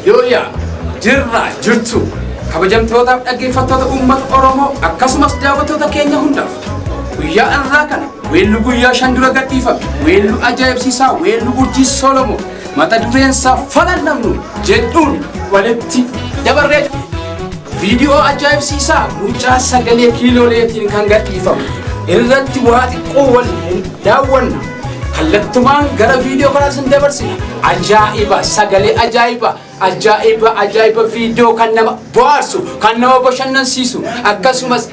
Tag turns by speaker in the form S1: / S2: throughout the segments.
S1: Yooyaa jirra jirtu kabajamtootaaf dhaggeeffattoota uummata Oromoo akkasumas daawwattoota keenya hundaaf guyyaa irraa kana weellu guyyaa 5 dura gadhiifame weellu ajaa'ibsiisaa weellu Urjii Solomoo mata dureensaa falannamnu jedhuun walitti dabarree viidiyoo ajaa'ibsiisaa mucaa sagalee kiilooleetiin kan gadhiifame irratti waa xiqqoo waliin daawwanna kallattumaan gara viidiyoo kanaas hin dabarsina ajaa'iba sagalee ajaa'iba viidiyoo kan nama bohaarsu kan nama bashannansiisu akkasumas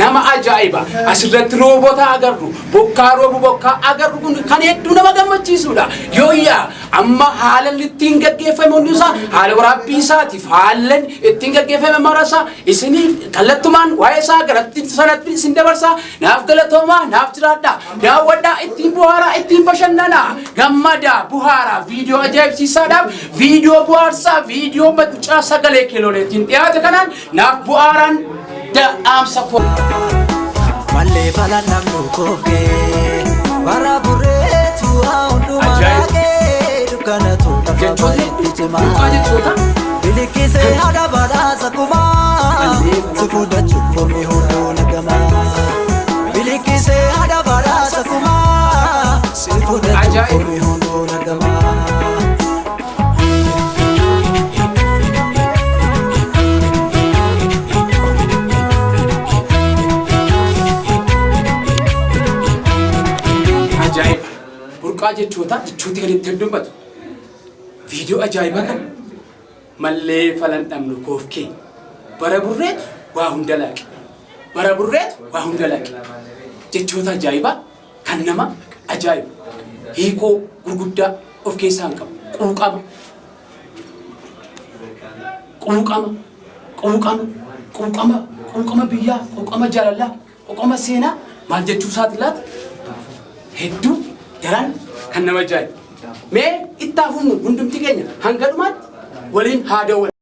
S1: nama ajaa'iba asirratti roobota agarru bokkaa roobu bokkaa agarru kun kan hedduu nama gammachiisudha yooyyaa amma haalan ittiin gaggeeffame hundusaa haala waraabbii isaatiif haalan ittiin gaggeeffame marasaa isiniif kallattumaan waa'ee isaa garatti sanatti isin dabarsaa naaf galatoomaa naaf jiraadhaa daawwadhaa ittiin buhaaraa ittiin bashannanaa gammadaa buhaaraa viidiyoo ajaa'ibsiisaadhaaf viidiyoo buhaarsaa viidiyoo macaa sagalee kiilooleetiin dhiyaate kanaan naaf buhaaraan da'aamsa koo
S2: malee falannamnu koofee bara burreetu hundumaa kanatu jechuuti jechuudha bilikisee haadha badhaasa kumaa si fuudhachuuf foomii hunduu nagamaa bilikisee haadha badhaasa kumaa si fuudhachuuf foomii hunduu nagamaa.
S1: Burqaa jechuuti kan itti dubbatu viidiyoo ajaa'ibaa kan mallee falannamnu koofkee bara burreetu waa hunda laaqe jechoota ajaa'ibaa kan nama ajaa'ibu hiikoo gurguddaa of keessaa qabu quuqama biyyaa quuqama jaalalaa quuqama seenaa maal jechuu isaati laata hedduu daran kan nama ajaa'ibu mee ittaafumnu hundumti keenya hanga dhumaatti waliin haa daawwannu.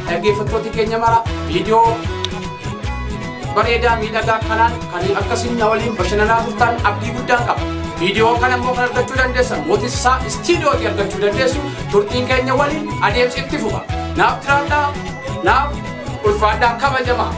S1: Dhaggeeffattoota keenya mara viidiyoo bareedaa miidhagaa kanaan kan akkasiin waliin bashannanaa turtan abdii guddaan qaba. Viidiyoo kana immoo kan argachuu dandeessan Mootisaa Istiidiyootii argachuu dandeessu turtiin keenya waliin adeemsi itti fufa. Naaf jiraadhaa naaf ulfaadhaa kabajamaa.